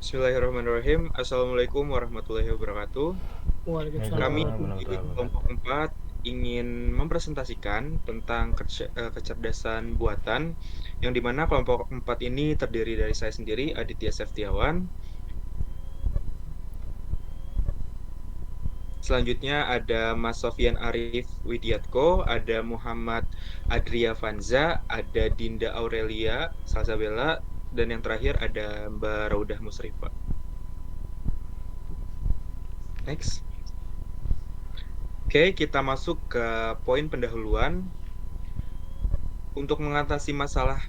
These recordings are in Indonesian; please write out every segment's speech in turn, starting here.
Bismillahirrahmanirrahim. Assalamualaikum warahmatullahi wabarakatuh. Kami Waalaikumsalam. Waalaikumsalam di warahmatullahi kelompok wabarakatuh. 4 ingin mempresentasikan tentang kecerdasan buatan, yang di mana kelompok 4 ini terdiri dari saya sendiri, Aditya Seftiawan. Selanjutnya ada Mas Sofyan Arif Widiatko, ada Muhammad Adria Vanza, ada Dinda Aurelia Salsabella, dan yang terakhir ada Mbak Raudah Musrifa. Next. Oke, kita masuk ke poin pendahuluan. Untuk mengatasi masalah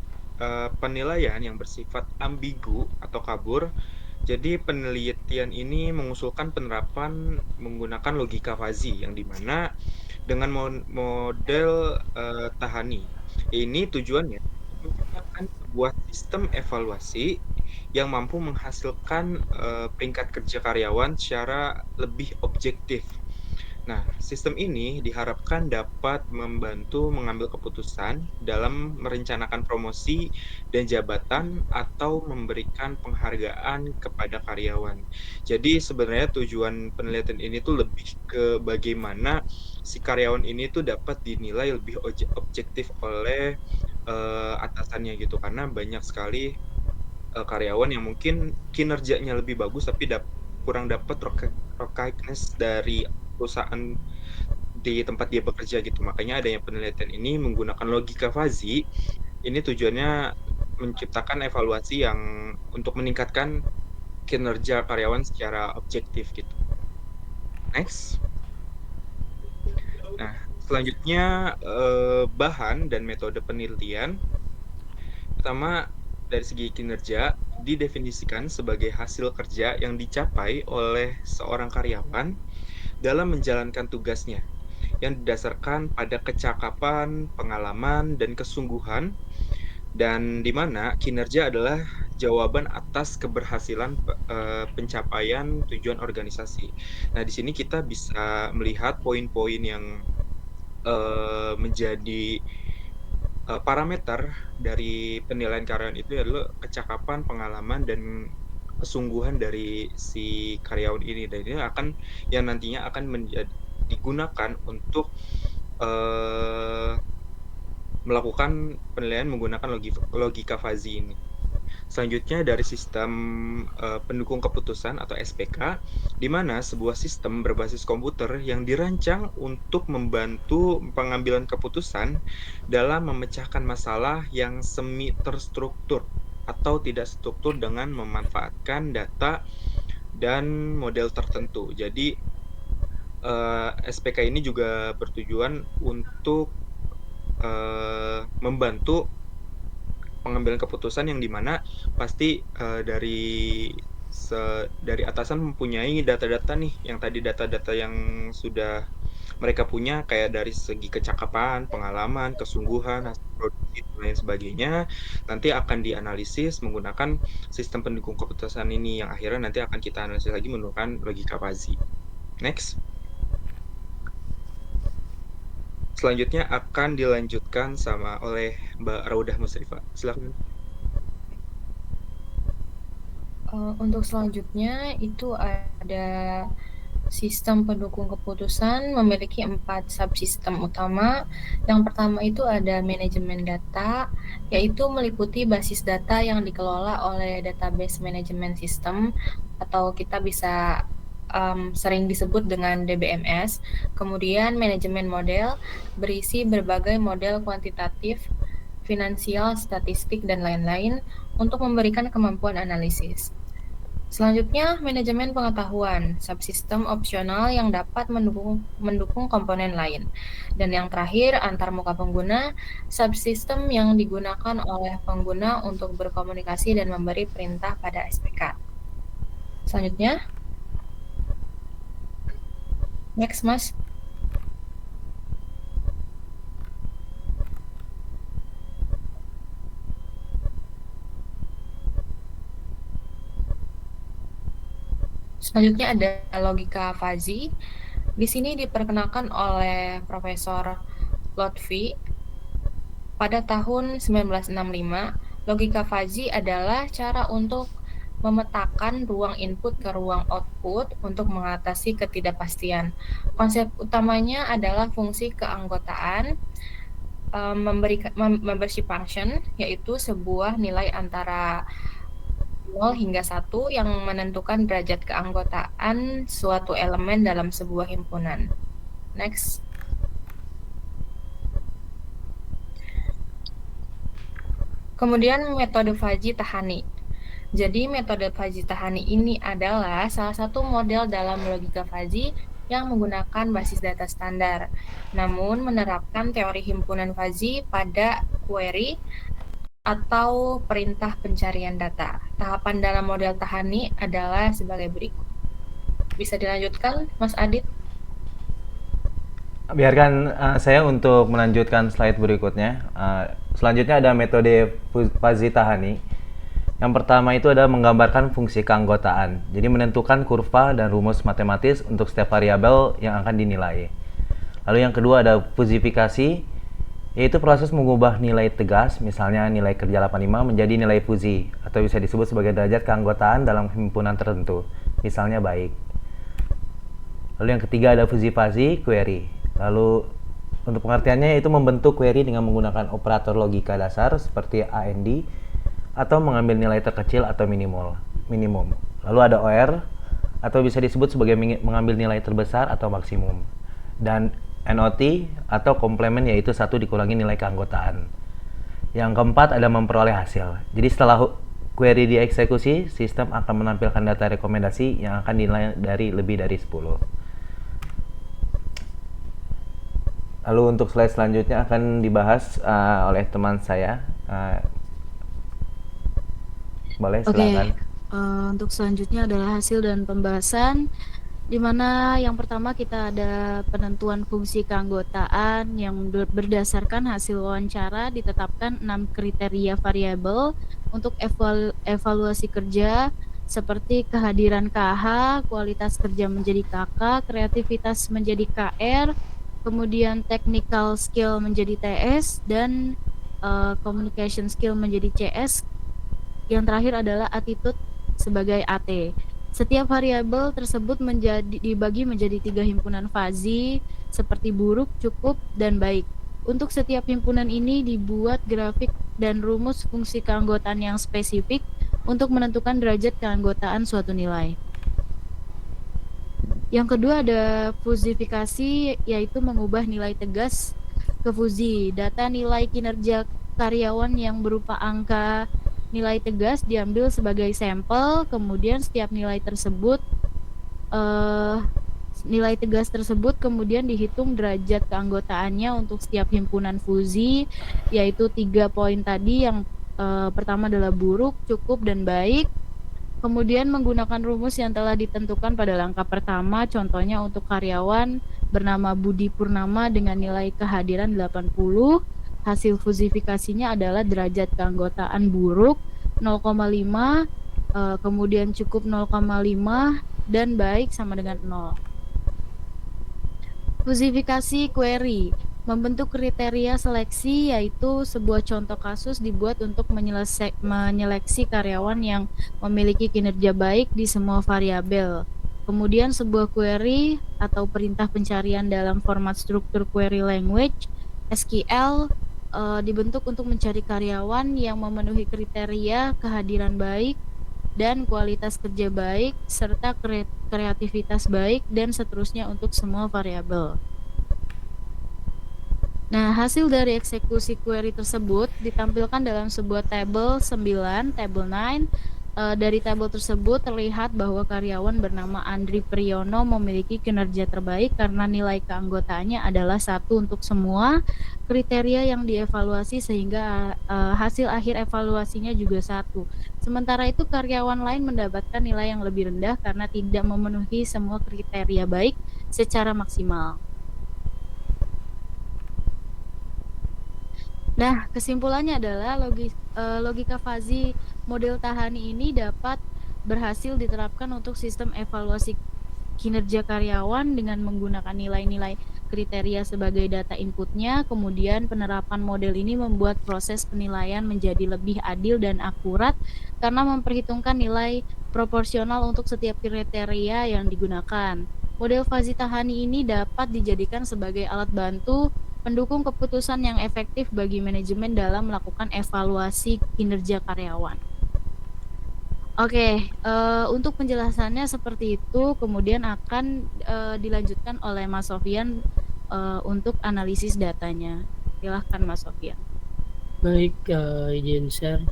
penilaian yang bersifat ambigu atau kabur, jadi penelitian ini mengusulkan penerapan menggunakan logika fuzzy, yang dimana dengan model Tahani. Ini tujuannya menciptakan sebuah sistem evaluasi yang mampu menghasilkan peringkat kerja karyawan secara lebih objektif. Nah, sistem ini diharapkan dapat membantu mengambil keputusan dalam merencanakan promosi dan jabatan atau memberikan penghargaan kepada karyawan. Jadi sebenarnya tujuan penelitian ini tuh lebih ke bagaimana si karyawan ini tuh dapat dinilai lebih objektif oleh atasannya gitu. Karena banyak sekali karyawan yang mungkin kinerjanya lebih bagus tapi kurang dapat recognize dari perusahaan di tempat dia bekerja gitu. Makanya adanya penelitian ini menggunakan logika fuzzy. Ini tujuannya menciptakan evaluasi yang untuk meningkatkan kinerja karyawan secara objektif gitu. Next. Nah, selanjutnya bahan dan metode penelitian. Pertama, dari segi kinerja, didefinisikan sebagai hasil kerja yang dicapai oleh seorang karyawan dalam menjalankan tugasnya, yang didasarkan pada kecakapan, pengalaman, dan kesungguhan, dan di mana kinerja adalah jawaban atas keberhasilan pencapaian tujuan organisasi. Nah, di sini kita bisa melihat poin-poin yang menjadi parameter dari penilaian karyawan itu adalah kecakapan, pengalaman, dan kesungguhan dari si karyawan ini. Dan ini akan yang nantinya akan digunakan untuk melakukan penilaian menggunakan logika fuzzy ini. Selanjutnya dari sistem pendukung keputusan atau SPK, di mana sebuah sistem berbasis komputer yang dirancang untuk membantu pengambilan keputusan dalam memecahkan masalah yang semi terstruktur atau tidak struktur dengan memanfaatkan data dan model tertentu. Jadi SPK ini juga bertujuan untuk membantu pengambilan keputusan yang dimana pasti dari atasan mempunyai data-data nih, yang tadi data-data yang sudah mereka punya kayak dari segi kecakapan, pengalaman, kesungguhan, hasil produksi dan lain sebagainya, nanti akan dianalisis menggunakan sistem pendukung keputusan ini yang akhirnya nanti akan kita analisis lagi menggunakan logika fuzzy. Next. Selanjutnya akan dilanjutkan oleh Mbak Raudah Musrifa. Silakan. Untuk selanjutnya itu ada sistem pendukung keputusan memiliki 4 subsistem utama. Yang pertama itu ada manajemen data, yaitu meliputi basis data yang dikelola oleh database manajemen sistem atau kita bisa sering disebut dengan DBMS. Kemudian manajemen model berisi berbagai model kuantitatif, finansial, statistik, dan lain-lain untuk memberikan kemampuan analisis. Selanjutnya, manajemen pengetahuan, subsistem opsional yang dapat mendukung komponen lain. Dan yang terakhir, antarmuka pengguna, subsistem yang digunakan oleh pengguna untuk berkomunikasi dan memberi perintah pada SPK. Selanjutnya, next, Mas. Selanjutnya ada logika fuzzy. Di sini diperkenalkan oleh Profesor Lotfi pada tahun 1965. Logika fuzzy adalah cara untuk memetakan ruang input ke ruang output untuk mengatasi ketidakpastian. Konsep utamanya adalah fungsi keanggotaan, membership function, yaitu sebuah nilai antara 0 hingga 1 yang menentukan derajat keanggotaan suatu elemen dalam sebuah himpunan. Next. Kemudian metode Fajita-Tahani. Jadi metode Fajita-Tahani ini adalah salah satu model dalam logika Fuzzy yang menggunakan basis data standar, namun menerapkan teori himpunan Fuzzy pada query atau perintah pencarian data. Tahapan dalam model Tahani adalah sebagai berikut. Bisa dilanjutkan, Mas Adit? Biarkan saya untuk melanjutkan slide berikutnya. Selanjutnya ada metode Fuzzy-Tahani. Yang pertama itu adalah menggambarkan fungsi keanggotaan. Jadi menentukan kurva dan rumus matematis untuk setiap variabel yang akan dinilai. Lalu yang kedua ada fuzifikasi, yaitu proses mengubah nilai tegas, misalnya nilai kerja 85 menjadi nilai fuzi, atau bisa disebut sebagai derajat keanggotaan dalam himpunan tertentu, misalnya baik. Lalu yang ketiga ada fuzifasi query. Lalu untuk pengertiannya yaitu membentuk query dengan menggunakan operator logika dasar seperti AND atau mengambil nilai terkecil atau minimum. Lalu ada OR atau bisa disebut sebagai mengambil nilai terbesar atau maksimum. Dan NOT atau komplement yaitu 1 dikurangi nilai keanggotaan. Yang keempat ada memperoleh hasil. Jadi setelah query dieksekusi, sistem akan menampilkan data rekomendasi yang akan dinilai dari lebih dari 10. Lalu untuk slide selanjutnya akan dibahas oleh teman saya. Boleh, silakan. Untuk selanjutnya adalah hasil dan pembahasan, di mana yang pertama kita ada penentuan fungsi keanggotaan yang berdasarkan hasil wawancara ditetapkan 6 kriteria variabel untuk evaluasi kerja seperti kehadiran KH, kualitas kerja menjadi KK, kreativitas menjadi KR, kemudian technical skill menjadi TS, dan communication skill menjadi CS. Yang terakhir adalah attitude sebagai AT. Setiap variabel tersebut dibagi menjadi 3 himpunan fuzzy seperti buruk, cukup, dan baik. Untuk setiap himpunan ini dibuat grafik dan rumus fungsi keanggotaan yang spesifik untuk menentukan derajat keanggotaan suatu nilai. Yang kedua ada fuzifikasi, yaitu mengubah nilai tegas ke fuzi. Data nilai kinerja karyawan yang berupa angka nilai tegas diambil sebagai sampel, kemudian setiap nilai tegas tersebut kemudian dihitung derajat keanggotaannya untuk setiap himpunan fuzi, yaitu 3 poin tadi. Yang pertama adalah buruk, cukup, dan baik. Kemudian menggunakan rumus yang telah ditentukan pada langkah pertama, contohnya untuk karyawan bernama Budi Purnama dengan nilai kehadiran 80, hasil fuzifikasinya adalah derajat keanggotaan buruk 0,5, kemudian cukup 0,5, dan baik sama dengan 0. Fuzifikasi query membentuk kriteria seleksi, yaitu sebuah contoh kasus dibuat untuk menyeleksi karyawan yang memiliki kinerja baik di semua variabel. Kemudian sebuah query atau perintah pencarian dalam format struktur query language SQL dibentuk untuk mencari karyawan yang memenuhi kriteria kehadiran baik dan kualitas kerja baik serta kreativitas baik, dan seterusnya untuk semua variabel. Nah, hasil dari eksekusi query tersebut ditampilkan dalam sebuah tabel 9, tabel 9. Dari tabel tersebut terlihat bahwa karyawan bernama Andri Priyono memiliki kinerja terbaik karena nilai keanggotaannya adalah 1 untuk semua kriteria yang dievaluasi, sehingga hasil akhir evaluasinya juga 1. Sementara itu karyawan lain mendapatkan nilai yang lebih rendah karena tidak memenuhi semua kriteria baik secara maksimal. Nah, kesimpulannya adalah logika fuzzy model Tahani ini dapat berhasil diterapkan untuk sistem evaluasi kinerja karyawan dengan menggunakan nilai-nilai kriteria sebagai data inputnya, kemudian penerapan model ini membuat proses penilaian menjadi lebih adil dan akurat karena memperhitungkan nilai proporsional untuk setiap kriteria yang digunakan. Model fuzzy Tahani ini dapat dijadikan sebagai alat bantu pendukung keputusan yang efektif bagi manajemen dalam melakukan evaluasi kinerja karyawan. Oke, untuk penjelasannya seperti itu, kemudian akan dilanjutkan oleh Mas Sofyan untuk analisis datanya. Silahkan Mas Sofyan. Baik, izin share.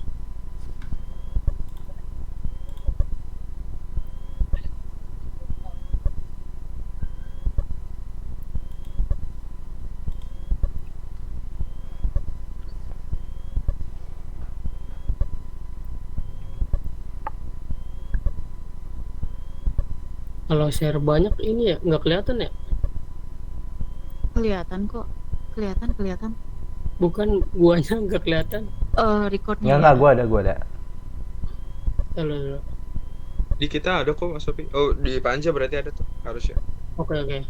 Kalau share banyak ini ya nggak kelihatan ya? Kelihatan kok, kelihatan. Bukan guanya nggak kelihatan. Recordnya. Enggak, gua ada. Halo. Di kita ada kok Mas Sofi. Oh, di Pak Anja berarti ada tuh harusnya. Oke.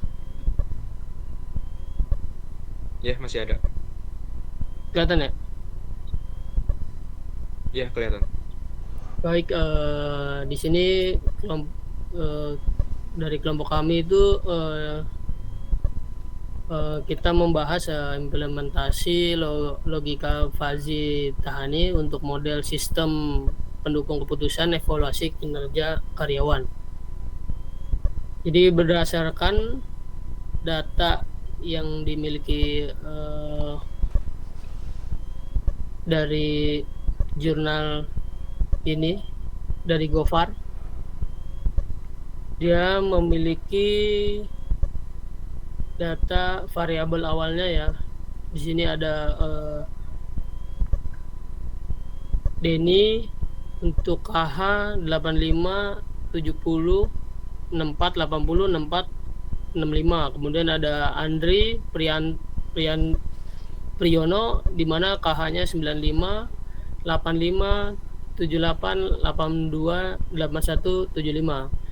Ya, masih ada. Kelihatan ya? Ya, kelihatan. Baik, di sini dari kelompok kami itu kita membahas implementasi logika fuzzy Tahani untuk model sistem pendukung keputusan evaluasi kinerja karyawan. Jadi berdasarkan data yang dimiliki dari jurnal ini, dari Gofar, dia memiliki data variabel awalnya ya. Di sini ada Denny untuk KH 85 70 64 80 64 65. Kemudian ada Andri Priyono di mana KH-nya 95 85 78 82 81 75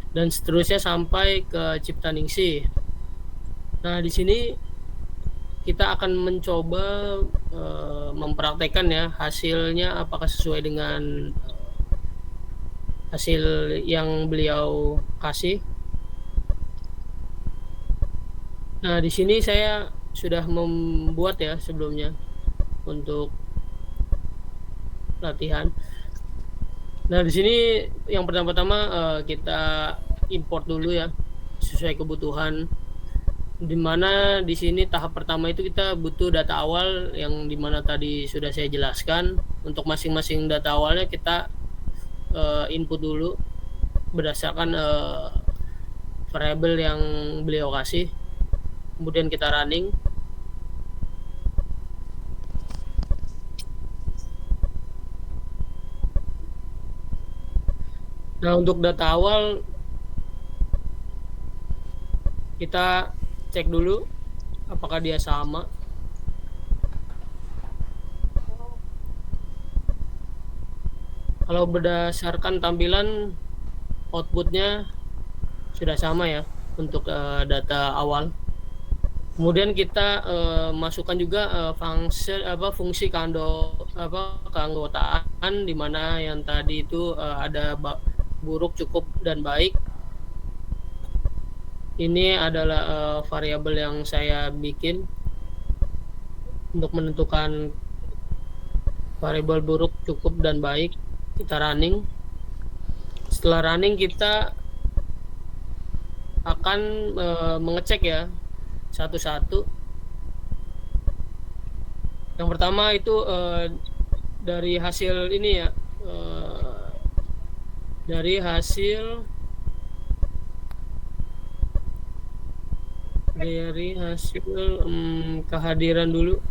dan seterusnya sampai ke Ciptaningsih. Nah, di sini kita akan mencoba mempraktekkan ya hasilnya apakah sesuai dengan hasil yang beliau kasih. Nah, di sini saya sudah membuat ya sebelumnya untuk latihan. Nah, di sini yang pertama-tama kita import dulu ya sesuai kebutuhan. Dimana di sini tahap pertama itu kita butuh data awal yang dimana tadi sudah saya jelaskan. Untuk masing-masing data awalnya kita input dulu berdasarkan variabel yang beliau kasih. Kemudian kita running. Nah, untuk data awal kita cek dulu apakah dia sama. Kalau berdasarkan tampilan outputnya sudah sama ya untuk data awal. Kemudian kita masukkan juga fungsi keanggotaan di mana yang tadi itu ada buruk, cukup, dan baik. Ini adalah variabel yang saya bikin untuk menentukan variabel buruk, cukup, dan baik. Kita running. Setelah running kita akan mengecek ya satu-satu. Yang pertama itu dari hasil ini ya, dari hasil kehadiran dulu.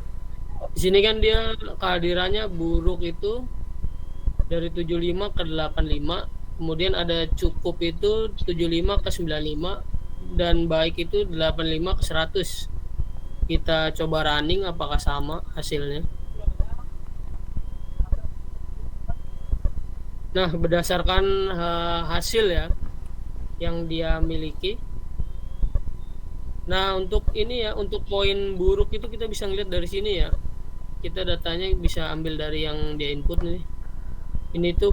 Di sini kan dia kehadirannya buruk itu dari 75 ke 85, kemudian ada cukup itu 75 ke 95 dan baik itu 85 ke 100. Kita coba running apakah sama hasilnya. Nah, berdasarkan hasil ya yang dia miliki, Nah, untuk ini ya, untuk poin buruk itu kita bisa ngeliat dari sini ya. Kita datanya bisa ambil dari yang dia input nih. Ini tuh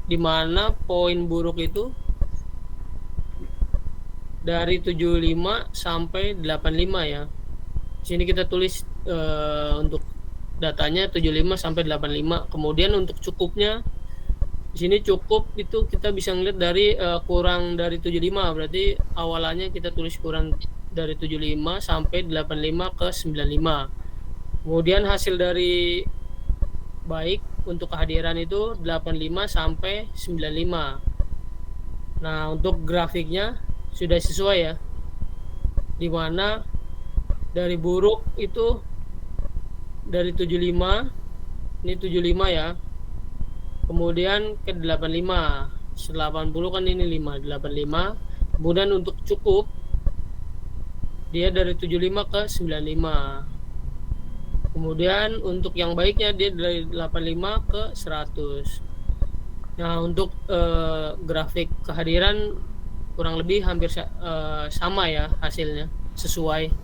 dimana poin buruk itu dari 75 sampai 85 ya. Di sini kita tulis untuk datanya 75 sampai 85. Kemudian untuk cukupnya di sini cukup itu kita bisa ngeliat dari kurang dari 75. Berarti awalannya kita tulis kurang dari 75 sampai 85 ke 95. Kemudian hasil dari baik untuk kehadiran itu 85 sampai 95. Nah, untuk grafiknya sudah sesuai ya. Dimana dari buruk itu dari 75, ini 75 ya. Kemudian ke 85. 80 kan ini 5, 85. Kemudian untuk cukup dia dari 75 ke 95. Kemudian untuk yang baiknya dia dari 85 ke 100. Nah, untuk grafik kehadiran kurang lebih hampir sama ya hasilnya, sesuai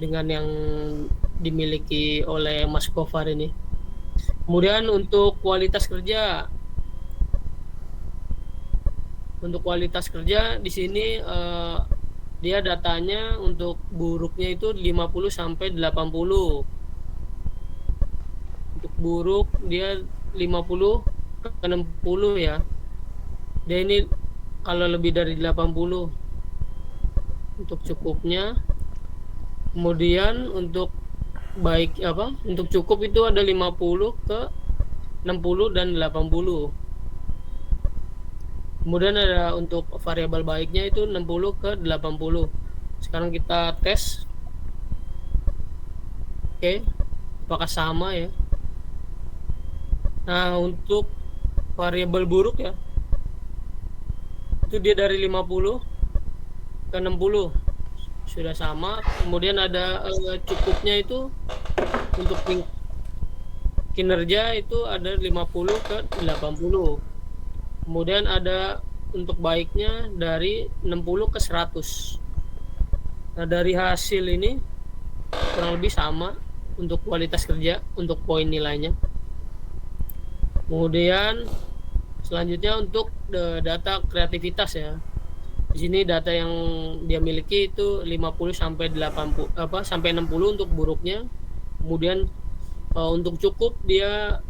dengan yang dimiliki oleh Mas Gofar ini. Kemudian untuk kualitas kerja. Untuk kualitas kerja di sini dia datanya untuk buruknya itu 50 sampai 80. Untuk buruk dia 50 ke 60 ya. Dia ini kalau lebih dari 80 untuk cukupnya. Kemudian untuk baik apa? Untuk cukup itu ada 50 ke 60 dan 80. Kemudian ada untuk variabel baiknya itu 60 ke 80. Sekarang kita tes. Oke. Apakah sama ya? Nah, untuk variabel buruk ya. Itu dia dari 50 ke 60. Sudah sama. Kemudian ada cukupnya itu untuk kinerja itu ada 50 ke 80. Kemudian ada untuk baiknya dari 60 ke 100. Nah, dari hasil ini kurang lebih sama untuk kualitas kerja, untuk poin nilainya. Kemudian selanjutnya untuk data kreativitas ya. Di sini data yang dia miliki itu 50 sampai 80 sampai 60 untuk buruknya. Kemudian untuk cukup dia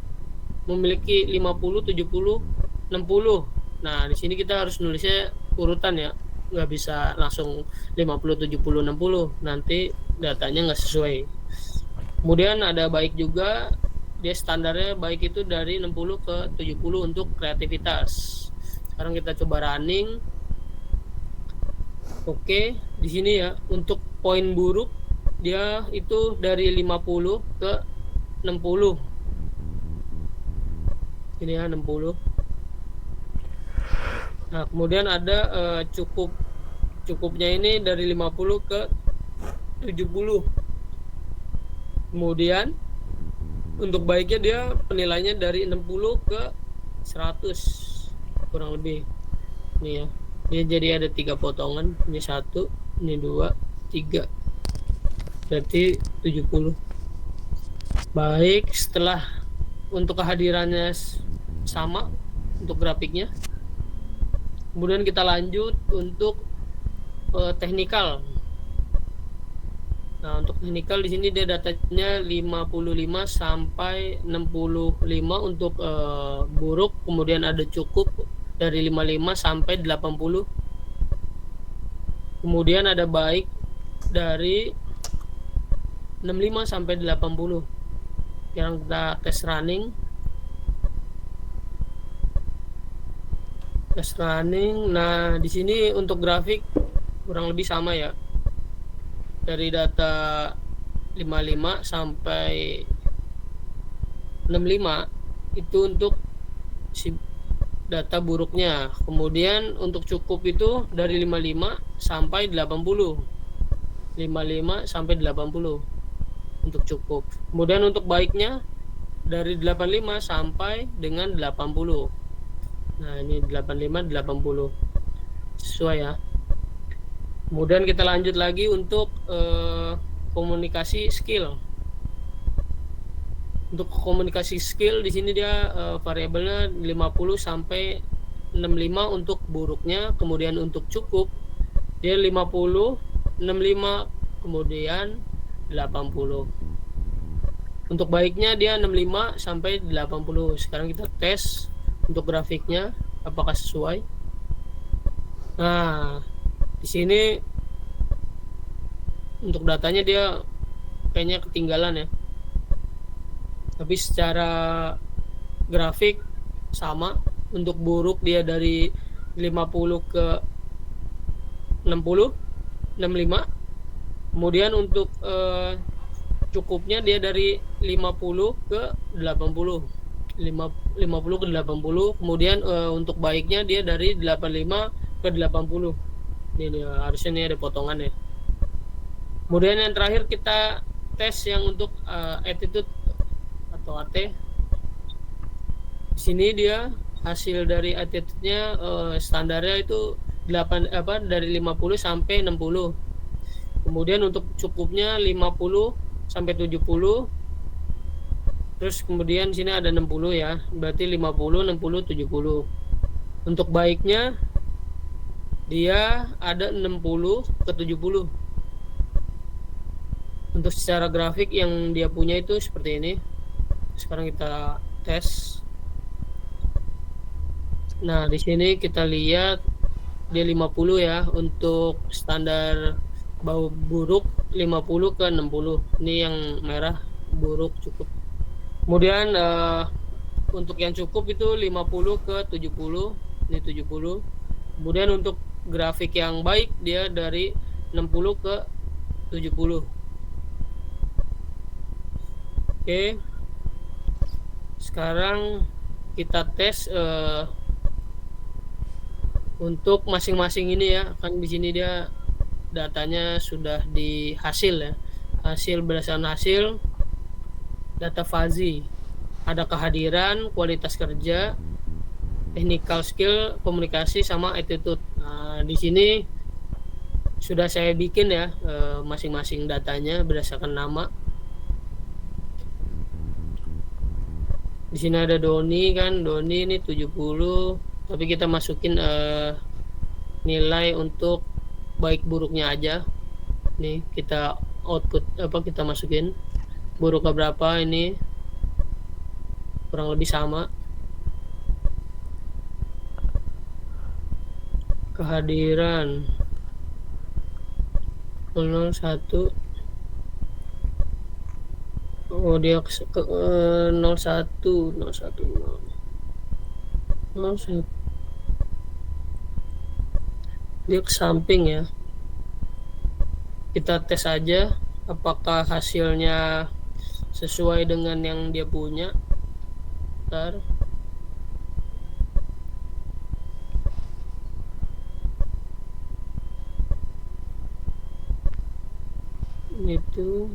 memiliki 50, 70, 60. Nah, di sini kita harus nulisnya urutan ya. Nggak bisa langsung 50, 70, 60. Nanti datanya nggak sesuai. Kemudian ada baik juga, dia standarnya baik itu dari 60 ke 70 untuk kreativitas. Sekarang kita coba running. Oke, di sini ya untuk poin buruk dia itu dari 50 ke 60. Ini ya 60. Nah, kemudian ada cukupnya ini dari 50 ke 70. Kemudian untuk baiknya dia penilaiannya dari 60 ke 100 kurang lebih. Ini ya. Dia jadi ada 3 potongan. Ini 1, ini 2, 3. Berarti 70. Baik, setelah untuk kehadirannya sama untuk grafiknya. Kemudian kita lanjut untuk teknikal. Nah, untuk teknikal di sini dia datanya 55 sampai 65 untuk buruk, kemudian ada cukup dari 55 sampai 80. Kemudian ada baik dari 65 sampai 80. Sekarang kita tes running. Tes running. Nah, di sini untuk grafik kurang lebih sama ya. Dari data 55 sampai 65 itu untuk si data buruknya. Kemudian untuk cukup itu dari 55 sampai 80. 55 sampai 80 untuk cukup. Kemudian untuk baiknya dari 85 sampai dengan 80. Nah, ini 85 80. Sesuai ya. Kemudian kita lanjut lagi untuk komunikasi skill. Untuk komunikasi skill di sini dia variabelnya 50 sampai 65 untuk buruknya, kemudian untuk cukup dia 50, 65, kemudian 80. Untuk baiknya dia 65 sampai 80. Sekarang kita tes untuk grafiknya apakah sesuai. Nah, di sini untuk datanya dia kayaknya ketinggalan ya. Tapi secara grafik sama. Untuk buruk dia dari 50 ke 60, 65. Kemudian untuk cukupnya dia dari 50 ke 80. 50 ke 80. Kemudian untuk baiknya dia dari 85 ke 80. Ini harusnya ini ada potongan ya. Kemudian yang terakhir kita tes yang untuk attitude atau AT. Di sini dia hasil dari attitude-nya standarnya itu 8 dari 50 sampai 60. Kemudian untuk cukupnya 50 sampai 70. Terus kemudian sini ada 60 ya. Berarti 50, 60, 70. Untuk baiknya dia ada 60 ke 70. Untuk secara grafik yang dia punya itu seperti ini. Sekarang kita tes. Nah, di sini kita lihat dia 50 ya untuk standar bau buruk, 50 ke 60. Ini yang merah buruk cukup. Kemudian untuk yang cukup itu 50 ke 70. Ini 70. Kemudian untuk grafik yang baik dia dari 60 ke 70. Oke. Sekarang kita tes untuk masing-masing ini ya. Kan di sini dia datanya sudah di hasil ya. Hasil berdasarkan hasil data fuzzy. Ada kehadiran, kualitas kerja, technical skill, komunikasi sama attitude. Nah, di sini sudah saya bikin ya masing-masing datanya berdasarkan nama. Di sini ada Doni kan, Doni ini 70, tapi kita masukin nilai untuk baik buruknya aja. Nih kita output kita masukin buruknya berapa, ini kurang lebih sama. Kehadiran 01. Oh dia ke 01 dia ke samping ya. Kita tes aja apakah hasilnya sesuai dengan yang dia punya. Bentar. Itu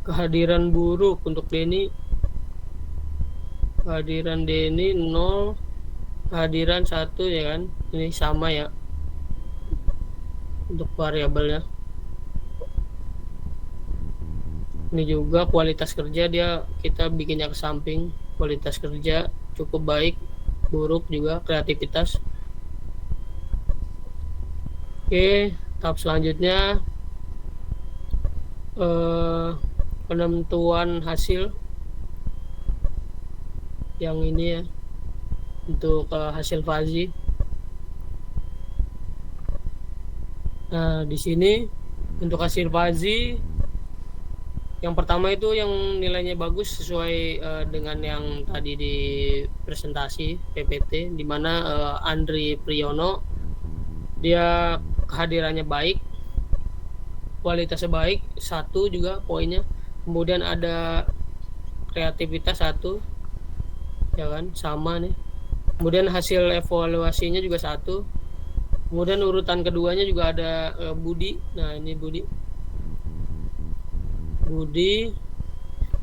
kehadiran buruk untuk Denny, kehadiran Denny 0, kehadiran 1 ya kan, ini sama ya untuk variabelnya. Ini juga kualitas kerja dia kita bikinnya ke samping, kualitas kerja cukup baik, buruk juga kreativitas. Oke, tahap selanjutnya penentuan hasil yang ini ya untuk hasil fuzzy. Nah, di sini untuk hasil fuzzy yang pertama itu yang nilainya bagus sesuai dengan yang tadi di presentasi PPT, di mana Andri Priyono dia kehadirannya baik, kualitasnya baik, 1 juga poinnya. Kemudian ada kreativitas 1 ya kan, sama nih. Kemudian hasil evaluasinya juga 1. Kemudian urutan keduanya juga ada Budi. Nah ini Budi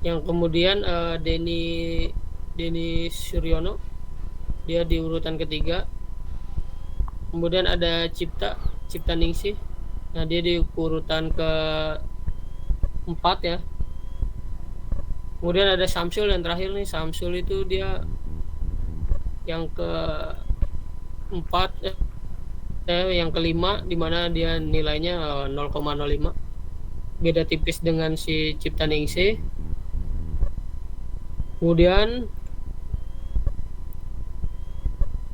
yang kemudian Denny Suryono dia di urutan ketiga. Kemudian ada Cipta Ningsih, nah dia di urutan ke-4 ya. Kemudian ada Samsul yang terakhir nih, Samsul itu dia yang ke-4 yang kelima, di mana dia nilainya 0,05, beda tipis dengan si Cipta Ningsih. Kemudian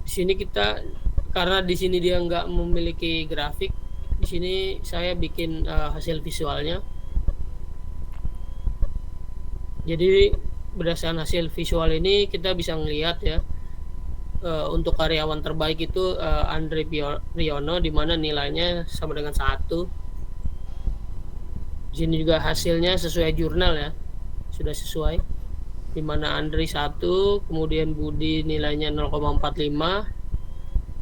di sini kita, karena di sini dia nggak memiliki grafik, di sini saya bikin hasil visualnya. Jadi berdasarkan hasil visual ini kita bisa ngelihat ya, untuk karyawan terbaik itu Andre Riono, di mana nilainya sama dengan 1. Di sini juga hasilnya sesuai jurnal ya, sudah sesuai. Di mana Andre 1, kemudian Budi nilainya 0,45,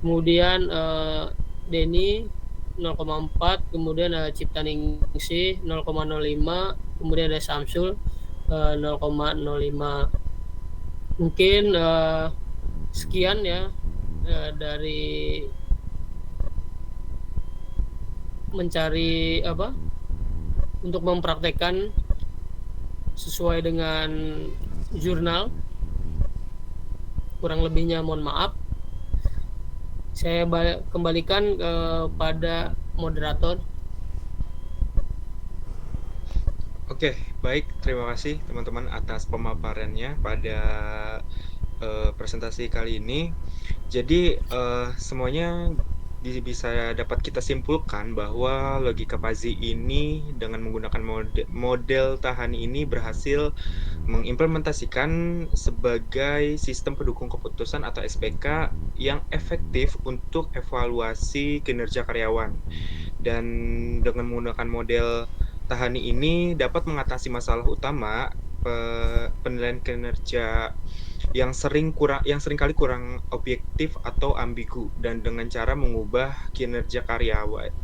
kemudian Denny 0,4, kemudian Cipta Ningsih 0,05, kemudian ada Samsul 0,05. Mungkin sekian ya dari mencari untuk mempraktekkan sesuai dengan jurnal. Kurang lebihnya mohon maaf. Saya kembalikan kepada moderator. Oke, baik. Terima kasih teman-teman atas pemaparannya pada presentasi kali ini. Jadi semuanya bisa dapat kita simpulkan bahwa logika Fuzzy ini dengan menggunakan model Tahani ini berhasil mengimplementasikan sebagai sistem pendukung keputusan atau SPK yang efektif untuk evaluasi kinerja karyawan. Dan dengan menggunakan model Tahani ini dapat mengatasi masalah utama penilaian kinerja yang seringkali kurang objektif atau ambigu, dan dengan cara mengubah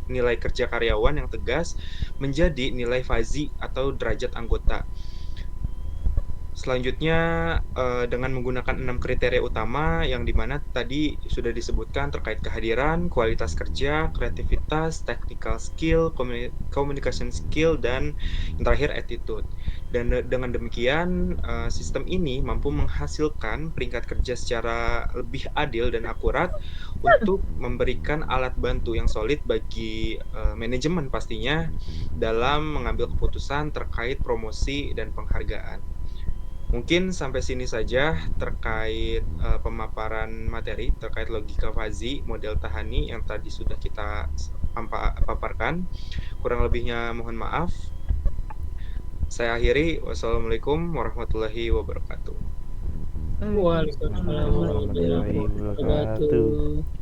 nilai kerja karyawan yang tegas menjadi nilai fuzzy atau derajat anggota. Selanjutnya dengan menggunakan 6 kriteria utama yang dimana tadi sudah disebutkan terkait kehadiran, kualitas kerja, kreativitas, technical skill, communication skill, dan yang terakhir attitude. Dan dengan demikian sistem ini mampu menghasilkan peringkat kerja secara lebih adil dan akurat untuk memberikan alat bantu yang solid bagi manajemen pastinya dalam mengambil keputusan terkait promosi dan penghargaan. Mungkin sampai sini saja terkait pemaparan materi terkait logika Fuzzy model Tahani yang tadi sudah kita paparkan. Kurang lebihnya mohon maaf. Saya akhiri. Wassalamualaikum warahmatullahi wabarakatuh. Waalaikumsalam warahmatullahi wabarakatuh.